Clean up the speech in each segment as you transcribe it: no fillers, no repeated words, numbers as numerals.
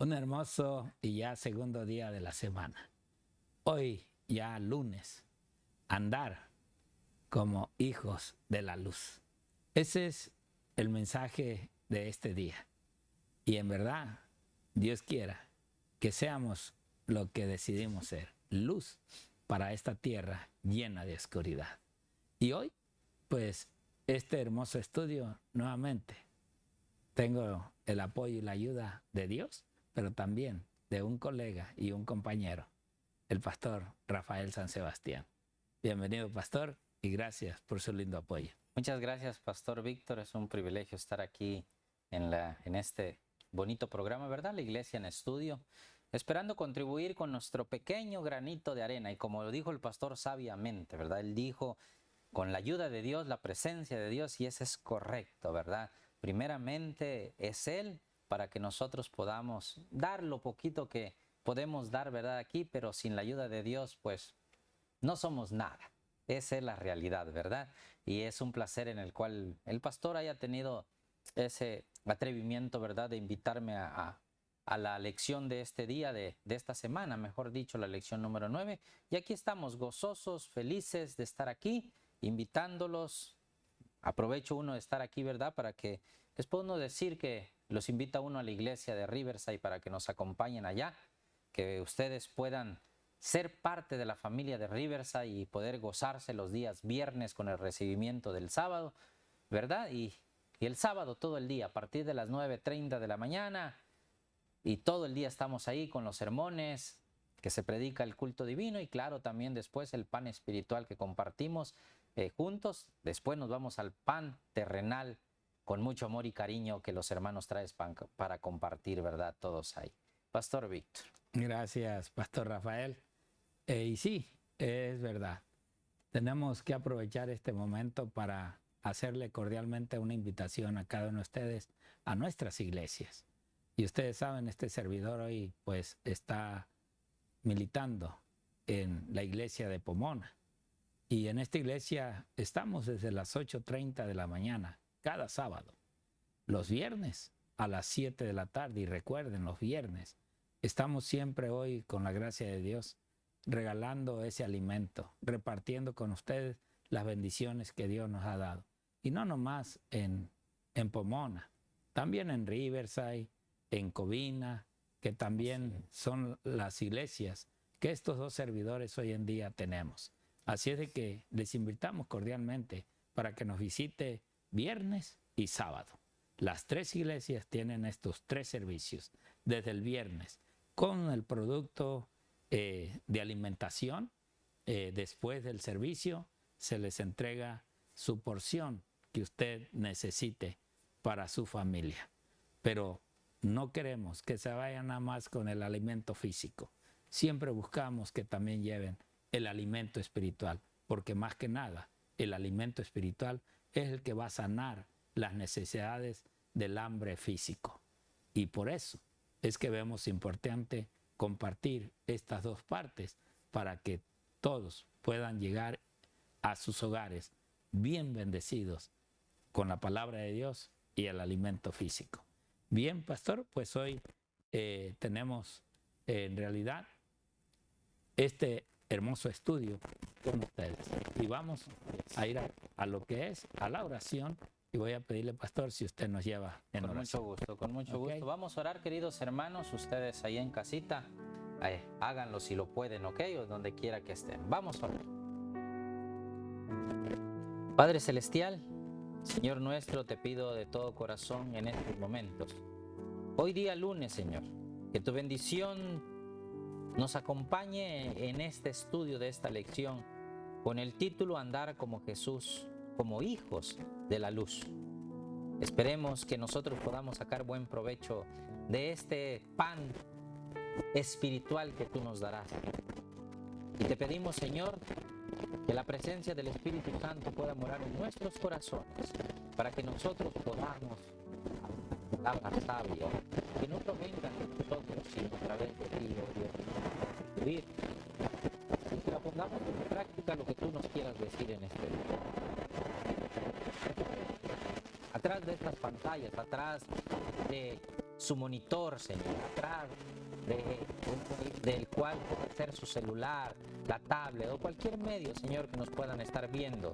Un hermoso y ya segundo día de la semana. Hoy ya lunes, andar como hijos de la luz. Ese es el mensaje de este día. Y en verdad, Dios quiera que seamos lo que decidimos ser, luz para esta tierra llena de oscuridad. Y hoy, pues, este hermoso estudio nuevamente tengo el apoyo y la ayuda de Dios, pero también de un colega y un compañero, el pastor Rafael San Sebastián. Bienvenido, pastor, y gracias por su lindo apoyo. Muchas gracias, Pastor Víctor. Es un privilegio estar aquí en este bonito programa, ¿verdad? La Iglesia en Estudio, esperando contribuir con nuestro pequeño granito de arena. Y como lo dijo el pastor sabiamente, ¿verdad? Él dijo, con la ayuda de Dios, la presencia de Dios, y ese es correcto, ¿verdad? Primeramente es Él para que nosotros podamos dar lo poquito que podemos dar, ¿verdad? Aquí, pero sin la ayuda de Dios, pues no somos nada. Esa es la realidad, ¿verdad? Y es un placer en el cual el pastor haya tenido ese atrevimiento, ¿verdad?, de invitarme a la lección de este día, de esta semana, mejor dicho, la lección número 9. Y aquí estamos gozosos, felices de estar aquí, invitándolos. Aprovecho uno de estar aquí, ¿verdad?, para que les puedo uno decir que los invita uno a la iglesia de Riverside para que nos acompañen allá, que ustedes puedan ser parte de la familia de Riverside y poder gozarse los días viernes con el recibimiento del sábado, ¿verdad? Y el sábado todo el día, a partir de las 9:30 de la mañana, y todo el día estamos ahí con los sermones, que se predica el culto divino y claro, también después el pan espiritual que compartimos juntos. Después nos vamos al pan terrenal con mucho amor y cariño que los hermanos traen para compartir, ¿verdad? Todos ahí. Pastor Víctor. Gracias, pastor Rafael. Y sí, es verdad. Tenemos que aprovechar este momento para hacerle cordialmente una invitación a cada uno de ustedes a nuestras iglesias. Y ustedes saben, este servidor hoy pues está militando en la iglesia de Pomona. Y en esta iglesia estamos desde las 8:30 de la mañana, cada sábado. Los viernes a las 7 de la tarde. Y recuerden, los viernes estamos siempre hoy, con la gracia de Dios, regalando ese alimento, repartiendo con ustedes las bendiciones que Dios nos ha dado. Y no nomás en Pomona, también en Riverside, en Covina, que también son las iglesias que estos dos servidores hoy en día tenemos. Así es de que les invitamos cordialmente para que nos visite viernes y sábado. Las tres iglesias tienen estos tres servicios desde el viernes con el producto de alimentación. Después del servicio se les entrega su porción que usted necesite para su familia. Pero no queremos que se vayan nada más con el alimento físico. Siempre buscamos que también lleven el alimento espiritual, porque más que nada el alimento espiritual es el que va a sanar las necesidades del hambre físico. Y por eso es que vemos importante compartir estas dos partes para que todos puedan llegar a sus hogares bien bendecidos con la palabra de Dios y el alimento físico. Bien, pastor, pues hoy tenemos en realidad este hermoso estudio con ustedes. Y vamos a ir a lo que es, a la oración. Y voy a pedirle, pastor, si usted nos lleva en oración. Con mucho gusto. Vamos a orar, queridos hermanos, ustedes ahí en casita, háganlo si lo pueden, ¿ok? O donde quiera que estén. Vamos a orar. Padre Celestial, Señor nuestro, te pido de todo corazón en estos momentos. Hoy día lunes, Señor, que tu bendición nos acompañe en este estudio de esta lección con el título Andar como Jesús, como hijos de la luz. Esperemos que nosotros podamos sacar buen provecho de este pan espiritual que tú nos darás. Y te pedimos, Señor, que la presencia del Espíritu Santo pueda morar en nuestros corazones para que nosotros podamos palabras sabias, que no provengan de nosotros, sino a través de ti, oh Dios, vivir. Y que la pongamos en práctica lo que tú nos quieras decir en este día. Atrás de estas pantallas, atrás de su monitor, Señor, atrás del cual puede ser su celular, la tablet o cualquier medio, Señor, que nos puedan estar viendo.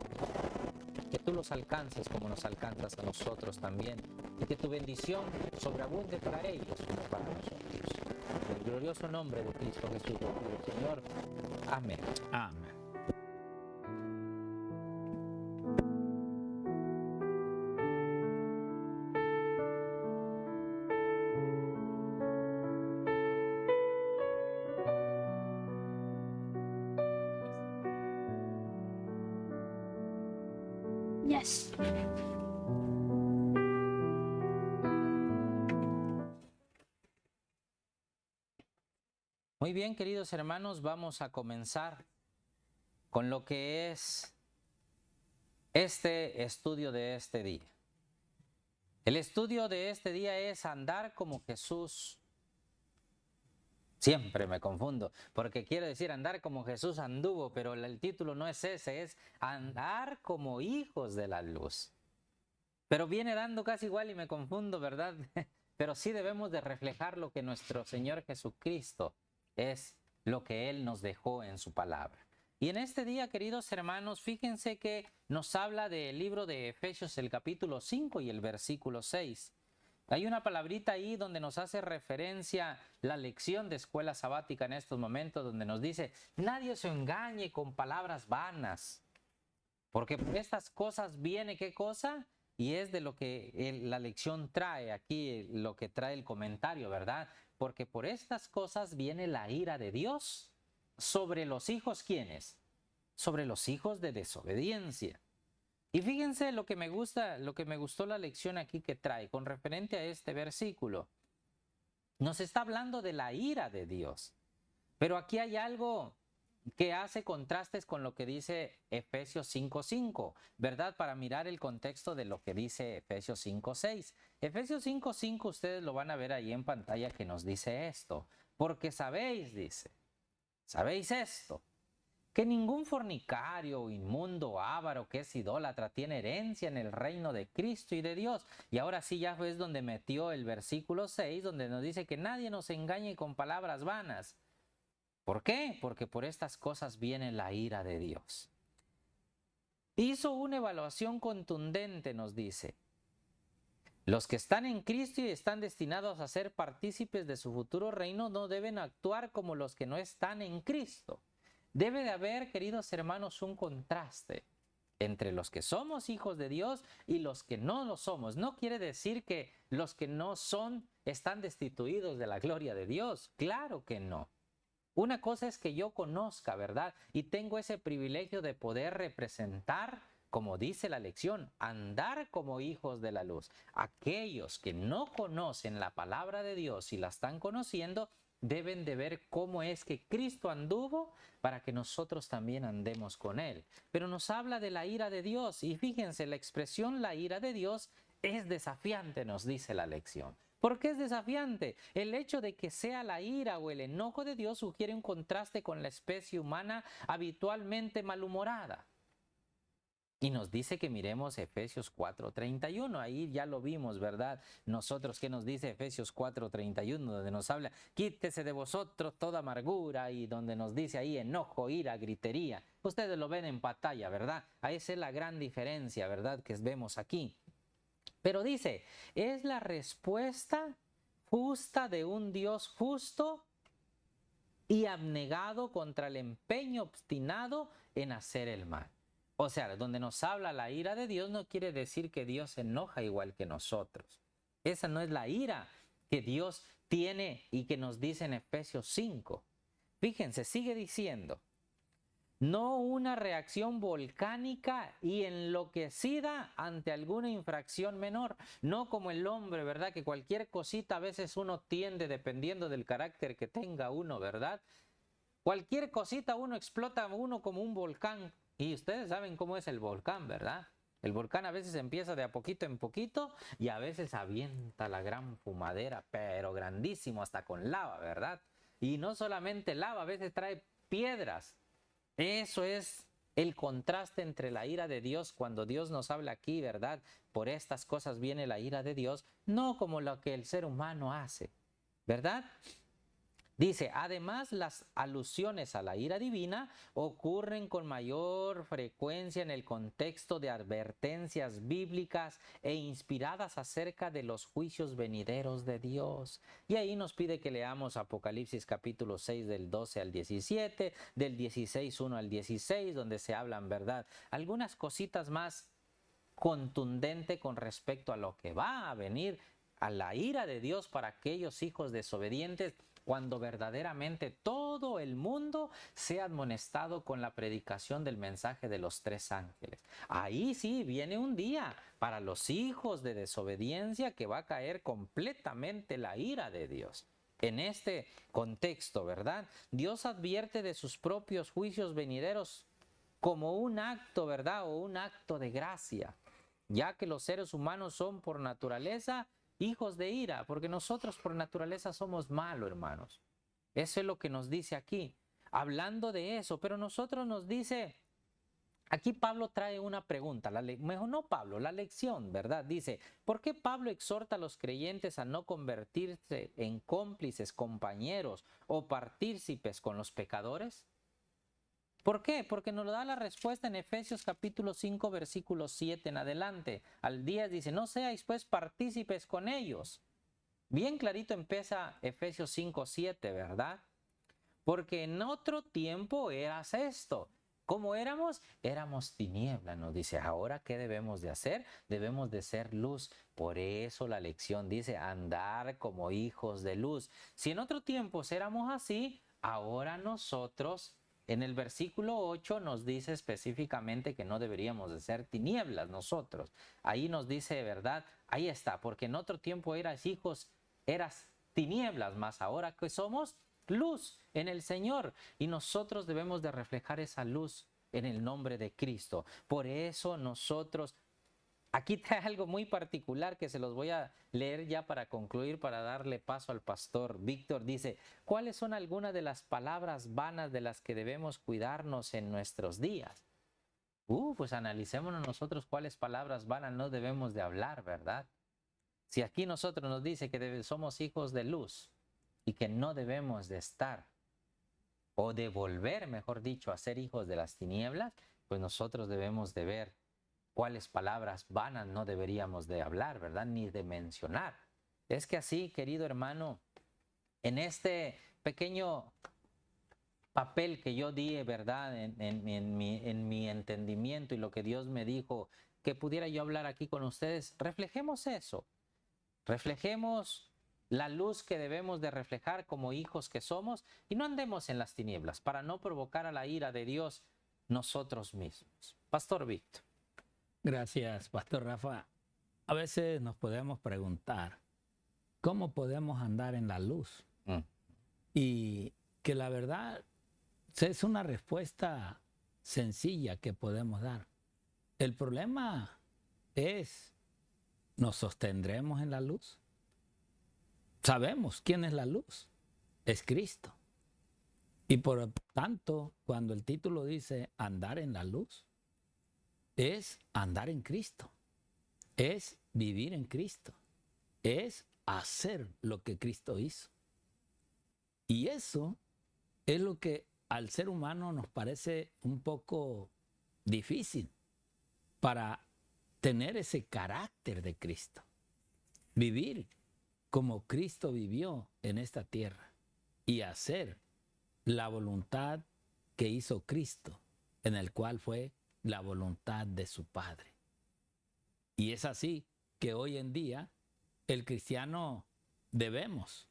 Que tú los alcances como nos alcanzas a nosotros también, y que tu bendición sobreabunde para ellos como para nosotros. En el glorioso nombre de Cristo Jesús, Señor. Amén. Amén. Yes. Muy bien, queridos hermanos, vamos a comenzar con lo que es este estudio de este día. El estudio de este día es andar como Jesús. Siempre me confundo, porque quiere decir andar como Jesús anduvo, pero el título no es ese, es andar como hijos de la luz. Pero viene dando casi igual y me confundo, ¿verdad? Pero sí debemos de reflejar lo que nuestro Señor Jesucristo es, lo que Él nos dejó en su palabra. Y en este día, queridos hermanos, fíjense que nos habla del libro de Efesios, el capítulo 5 y el versículo 6. Hay una palabrita ahí donde nos hace referencia la lección de escuela sabática en estos momentos, donde nos dice, nadie se engañe con palabras vanas, porque por estas cosas viene, ¿qué cosa? Y es de lo que la lección trae aquí, lo que trae el comentario, ¿verdad? Porque por estas cosas viene la ira de Dios sobre los hijos, ¿quiénes? Sobre los hijos de desobediencia. Y fíjense lo que me gustó la lección aquí que trae con referente a este versículo. Nos está hablando de la ira de Dios. Pero aquí hay algo que hace contrastes con lo que dice Efesios 5:5, ¿verdad? Para mirar el contexto de lo que dice Efesios 5:6. Efesios 5:5 ustedes lo van a ver ahí en pantalla que nos dice esto. Porque sabéis, dice, sabéis esto, que ningún fornicario o inmundo, avaro, que es idólatra, tiene herencia en el reino de Cristo y de Dios. Y ahora sí ya es donde metió el versículo 6, donde nos dice que nadie nos engañe con palabras vanas. ¿Por qué? Porque por estas cosas viene la ira de Dios. Hizo una evaluación contundente, nos dice. Los que están en Cristo y están destinados a ser partícipes de su futuro reino no deben actuar como los que no están en Cristo. Debe de haber, queridos hermanos, un contraste entre los que somos hijos de Dios y los que no lo somos. No quiere decir que los que no son están destituidos de la gloria de Dios. Claro que no. Una cosa es que yo conozca, ¿verdad? Y tengo ese privilegio de poder representar, como dice la lección, andar como hijos de la luz. Aquellos que no conocen la palabra de Dios y la están conociendo, deben de ver cómo es que Cristo anduvo para que nosotros también andemos con Él. Pero nos habla de la ira de Dios y fíjense, la expresión la ira de Dios es desafiante, nos dice la lección. ¿Por qué es desafiante? El hecho de que sea la ira o el enojo de Dios sugiere un contraste con la especie humana habitualmente malhumorada. Y nos dice que miremos Efesios 4:31, ahí ya lo vimos, ¿verdad? Nosotros, ¿qué nos dice Efesios 4:31? Donde nos habla, quítese de vosotros toda amargura, y donde nos dice ahí enojo, ira, gritería. Ustedes lo ven en pantalla, ¿verdad? Ahí es la gran diferencia, ¿verdad? Que vemos aquí. Pero dice, es la respuesta justa de un Dios justo y abnegado contra el empeño obstinado en hacer el mal. O sea, donde nos habla la ira de Dios no quiere decir que Dios se enoja igual que nosotros. Esa no es la ira que Dios tiene y que nos dice en Efesios 5. Fíjense, sigue diciendo, no una reacción volcánica y enloquecida ante alguna infracción menor, no como el hombre, ¿verdad? Que cualquier cosita a veces uno tiende, dependiendo del carácter que tenga uno, ¿verdad? Cualquier cosita uno explota uno como un volcán. Y ustedes saben cómo es el volcán, ¿verdad? El volcán a veces empieza de a poquito en poquito y a veces avienta la gran fumadera, pero grandísimo, hasta con lava, ¿verdad? Y no solamente lava, a veces trae piedras. Eso es el contraste entre la ira de Dios, cuando Dios nos habla aquí, ¿verdad? Por estas cosas viene la ira de Dios, no como lo que el ser humano hace, ¿verdad? Dice, además las alusiones a la ira divina ocurren con mayor frecuencia en el contexto de advertencias bíblicas e inspiradas acerca de los juicios venideros de Dios. Y ahí nos pide que leamos Apocalipsis capítulo 6 del 12 al 17, del 16, 1 al 16, donde se hablan, ¿verdad? Algunas cositas más contundentes con respecto a lo que va a venir, a la ira de Dios para aquellos hijos desobedientes, cuando verdaderamente todo el mundo sea amonestado con la predicación del mensaje de los 3 ángeles. Ahí sí viene un día para los hijos de desobediencia que va a caer completamente la ira de Dios. En este contexto, ¿verdad? Dios advierte de sus propios juicios venideros como un acto, ¿verdad? O un acto de gracia, ya que los seres humanos son por naturaleza hijos de ira, porque nosotros por naturaleza somos malos, hermanos. Eso es lo que nos dice aquí, hablando de eso, pero nosotros nos dice, aquí Pablo trae una pregunta, mejor no Pablo, la lección, ¿verdad? Dice, ¿por qué Pablo exhorta a los creyentes a no convertirse en cómplices, compañeros o partícipes con los pecadores? ¿Por qué? Porque nos lo da la respuesta en Efesios capítulo 5, versículo 7 en adelante. Al 10 dice, no seáis pues partícipes con ellos. Bien clarito empieza Efesios 5, 7, ¿verdad? Porque en otro tiempo eras esto. ¿Cómo éramos? Éramos tinieblas, nos dice. Ahora, ¿qué debemos de hacer? Debemos de ser luz. Por eso la lección dice, andar como hijos de luz. Si en otro tiempo éramos así, ahora nosotros... En el versículo 8 nos dice específicamente que no deberíamos de ser tinieblas nosotros. Ahí nos dice, ¿verdad? Ahí está, porque en otro tiempo eras hijos, eras tinieblas, mas ahora que somos luz en el Señor. Y nosotros debemos de reflejar esa luz en el nombre de Cristo. Por eso nosotros... Aquí trae algo muy particular que se los voy a leer ya para concluir, para darle paso al pastor Víctor. Dice, ¿cuáles son algunas de las palabras vanas de las que debemos cuidarnos en nuestros días? Pues analicémonos nosotros cuáles palabras vanas no debemos de hablar, ¿verdad? Si aquí nosotros nos dice que somos hijos de luz y que no debemos de estar o de volver, mejor dicho, a ser hijos de las tinieblas, pues nosotros debemos de ver cuáles palabras vanas no deberíamos de hablar, ¿verdad? Ni de mencionar. Es que así, querido hermano, en este pequeño papel que yo di, ¿verdad? En mi entendimiento y lo que Dios me dijo, que pudiera yo hablar aquí con ustedes, reflejemos eso. Reflejemos la luz que debemos de reflejar como hijos que somos y no andemos en las tinieblas para no provocar a la ira de Dios nosotros mismos. Pastor Víctor. Gracias, Pastor Rafa. A veces nos podemos preguntar, ¿cómo podemos andar en la luz? Y que la verdad es una respuesta sencilla que podemos dar. El problema es, ¿nos sostendremos en la luz? Sabemos quién es la luz, es Cristo. Y por tanto, cuando el título dice andar en la luz, es andar en Cristo, es vivir en Cristo, es hacer lo que Cristo hizo. Y eso es lo que al ser humano nos parece un poco difícil para tener ese carácter de Cristo. Vivir como Cristo vivió en esta tierra y hacer la voluntad que hizo Cristo, en el cual fue la voluntad de su Padre. Y es así que hoy en día el cristiano debemos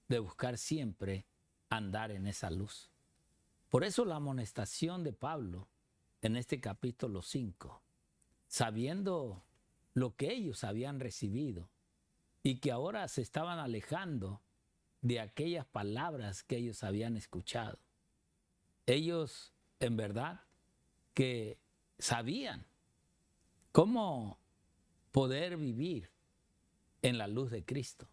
de buscar siempre andar en esa luz. Por eso la amonestación de Pablo en este capítulo 5, sabiendo lo que ellos habían recibido y que ahora se estaban alejando de aquellas palabras que ellos habían escuchado. Ellos, en verdad, que sabían cómo poder vivir en la luz de Cristo.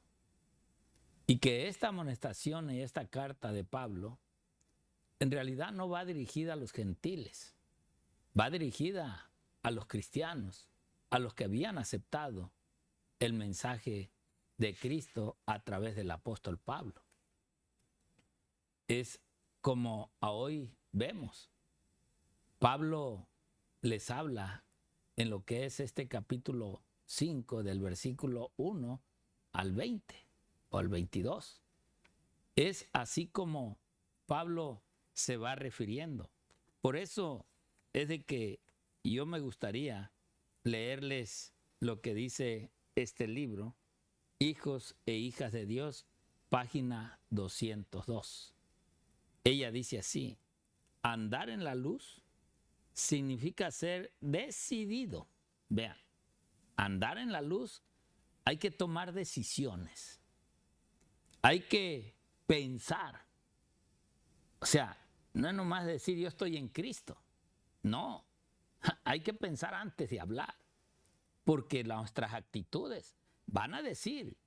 Y que esta amonestación y esta carta de Pablo en realidad no va dirigida a los gentiles, va dirigida a los cristianos, a los que habían aceptado el mensaje de Cristo a través del apóstol Pablo. Es como hoy vemos. Pablo les habla en lo que es este capítulo 5 del versículo 1 al 20 o al 22. Es así como Pablo se va refiriendo. Por eso es de que yo me gustaría leerles lo que dice este libro, Hijos e Hijas de Dios, página 202. Ella dice así: andar en la luz significa ser decidido. Vean, andar en la luz, hay que tomar decisiones, hay que pensar. O sea, no es nomás decir yo estoy en Cristo. No, hay que pensar antes de hablar, porque nuestras actitudes van a decir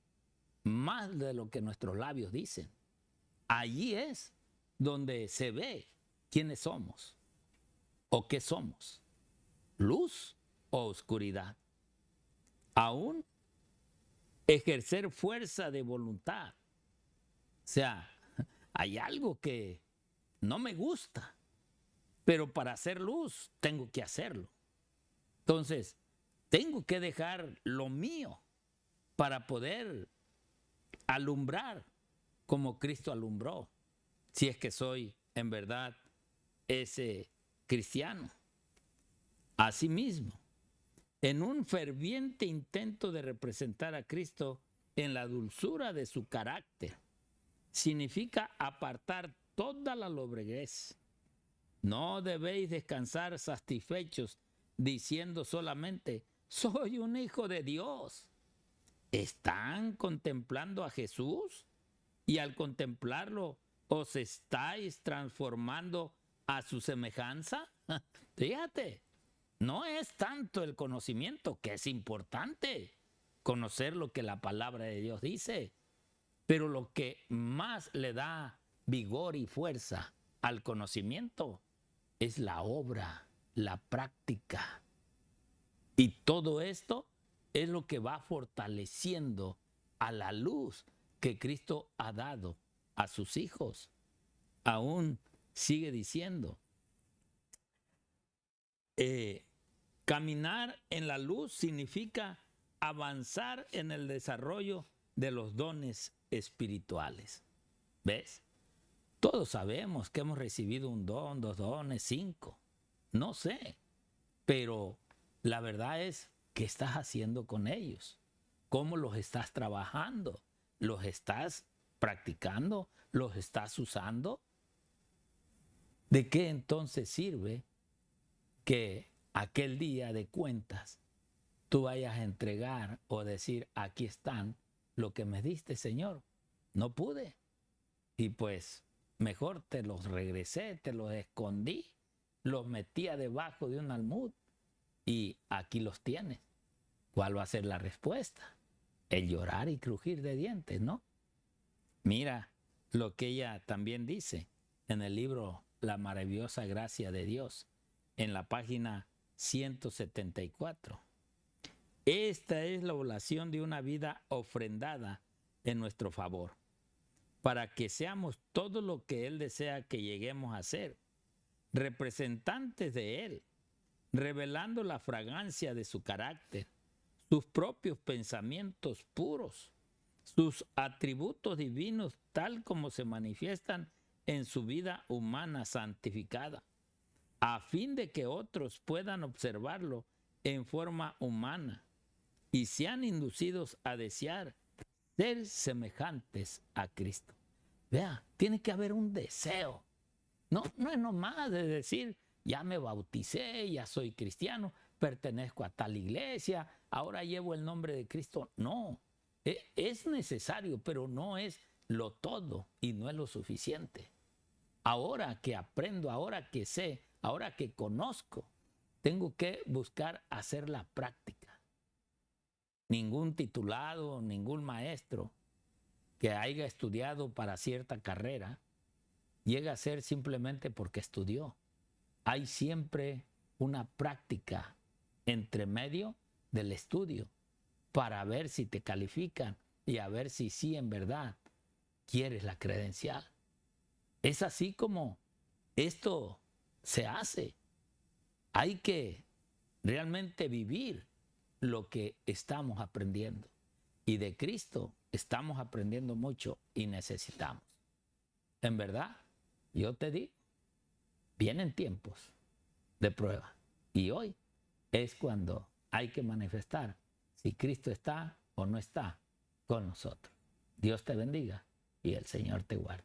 más de lo que nuestros labios dicen. Allí es donde se ve quiénes somos o qué somos, luz o oscuridad. Aún ejercer fuerza de voluntad. O sea, hay algo que no me gusta, pero para hacer luz tengo que hacerlo. Entonces, tengo que dejar lo mío para poder alumbrar como Cristo alumbró, si es que soy en verdad ese cristiano. Asimismo, en un ferviente intento de representar a Cristo en la dulzura de su carácter, significa apartar toda la lobreguez. No debéis descansar satisfechos diciendo solamente, soy un hijo de Dios. ¿Están contemplando a Jesús? Y al contemplarlo, ¿os estáis transformando a su semejanza? Fíjate, no es tanto el conocimiento, que es importante conocer lo que la palabra de Dios dice, pero lo que más le da vigor y fuerza al conocimiento es la obra, la práctica. Y todo esto es lo que va fortaleciendo a la luz que Cristo ha dado a sus hijos. Aún sigue diciendo, caminar en la luz significa avanzar en el desarrollo de los dones espirituales. ¿Ves? Todos sabemos que hemos recibido un don, 2 dones, 5. No sé, pero la verdad es, ¿qué estás haciendo con ellos? ¿Cómo los estás trabajando? ¿Los estás practicando? ¿Los estás usando? ¿De qué entonces sirve que aquel día de cuentas tú vayas a entregar o decir, aquí están lo que me diste, Señor? No pude. Y pues mejor te los regresé, te los escondí, los metía debajo de un almud y aquí los tienes. ¿Cuál va a ser la respuesta? El llorar y crujir de dientes, ¿no? Mira lo que ella también dice en el libro La maravillosa gracia de Dios, en la página 174. Esta es la oración de una vida ofrendada en nuestro favor, para que seamos todo lo que Él desea que lleguemos a ser, representantes de Él, revelando la fragancia de su carácter, sus propios pensamientos puros, sus atributos divinos tal como se manifiestan en su vida humana santificada, a fin de que otros puedan observarlo en forma humana y sean inducidos a desear ser semejantes a Cristo. Vea, tiene que haber un deseo. No es nomás de decir, ya me bauticé, ya soy cristiano, pertenezco a tal iglesia, ahora llevo el nombre de Cristo. No, es necesario, pero no es lo todo y no es lo suficiente. Ahora que aprendo, ahora que sé, ahora que conozco, tengo que buscar hacer la práctica. Ningún titulado, ningún maestro que haya estudiado para cierta carrera llega a ser simplemente porque estudió. Hay siempre una práctica entre medio del estudio para ver si te califican y a ver si sí en verdad quieres la credencial. Es así como esto se hace. Hay que realmente vivir lo que estamos aprendiendo. Y de Cristo estamos aprendiendo mucho y necesitamos. En verdad, yo te digo, vienen tiempos de prueba. Y hoy es cuando hay que manifestar si Cristo está o no está con nosotros. Dios te bendiga y el Señor te guarde.